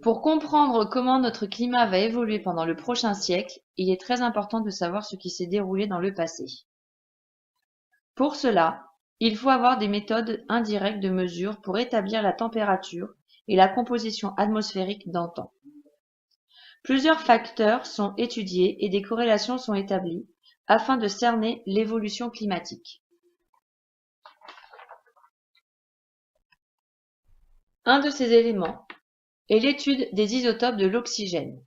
Pour comprendre comment notre climat va évoluer pendant le prochain siècle, il est très important de savoir ce qui s'est déroulé dans le passé. Pour cela, il faut avoir des méthodes indirectes de mesure pour établir la température et la composition atmosphérique d'antan. Plusieurs facteurs sont étudiés et des corrélations sont établies afin de cerner l'évolution climatique. Un de ces éléments est l'étude des isotopes de l'oxygène.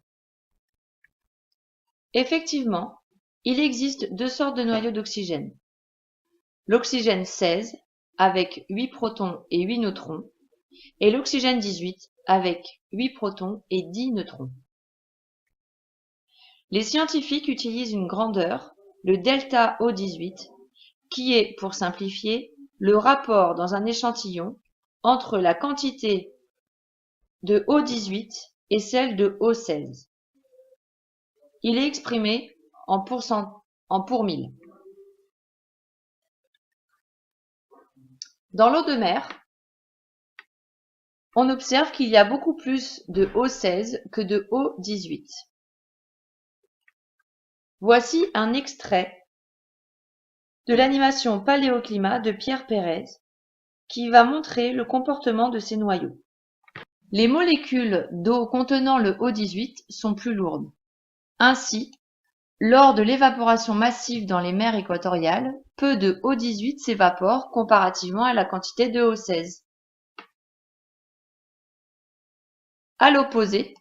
Effectivement, il existe deux sortes de noyaux d'oxygène. L'oxygène 16 avec 8 protons et 8 neutrons et l'oxygène 18 avec 8 protons et 10 neutrons. Les scientifiques utilisent une grandeur, le delta O18, qui est, pour simplifier, le rapport dans un échantillon entre la quantité de O18 et celle de O16. Il est exprimé en pour 1000. Dans l'eau de mer, on observe qu'il y a beaucoup plus de O16 que de O18. Voici un extrait de l'animation Paléoclimat de Pierre Pérez qui va montrer le comportement de ces noyaux. Les molécules d'eau contenant le O18 sont plus lourdes. Ainsi, lors de l'évaporation massive dans les mers équatoriales, peu de O18 s'évapore comparativement à la quantité de O16. À l'opposé,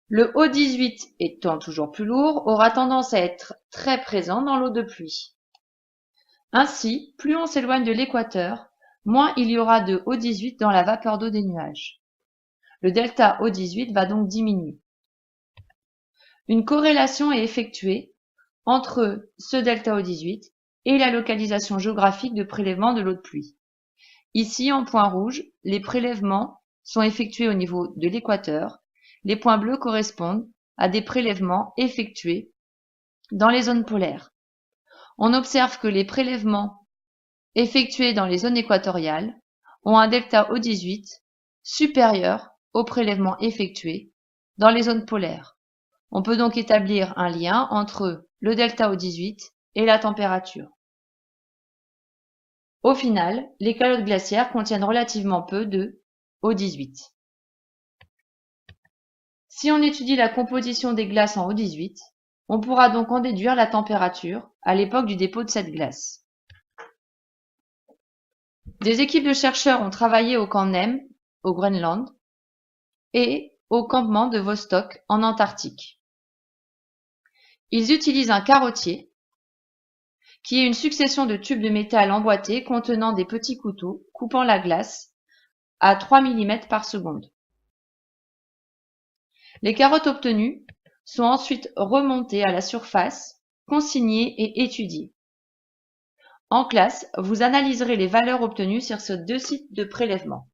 le O18 étant toujours plus lourd, aura tendance à être très présent dans l'eau de pluie. Ainsi, plus on s'éloigne de l'équateur, moins il y aura de O18 dans la vapeur d'eau des nuages. Le delta O18 va donc diminuer. Une corrélation est effectuée entre ce delta O18 et la localisation géographique de prélèvement de l'eau de pluie. Ici, en point rouge, les prélèvements sont effectués au niveau de l'équateur. Les points bleus correspondent à des prélèvements effectués dans les zones polaires. On observe que les prélèvements effectués dans les zones équatoriales ont un delta O18 supérieur aux prélèvements effectués dans les zones polaires. On peut donc établir un lien entre le delta O18 et la température. Au final, les calottes glaciaires contiennent relativement peu de O18. Si on étudie la composition des glaces en O18, on pourra donc en déduire la température à l'époque du dépôt de cette glace. Des équipes de chercheurs ont travaillé au camp Nem, au Groenland, et au campement de Vostok, en Antarctique. Ils utilisent un carottier, qui est une succession de tubes de métal emboîtés contenant des petits couteaux coupant la glace à 3 mm par seconde. Les carottes obtenues sont ensuite remontées à la surface, consignées et étudiées. En classe, vous analyserez les valeurs obtenues sur ces deux sites de prélèvement.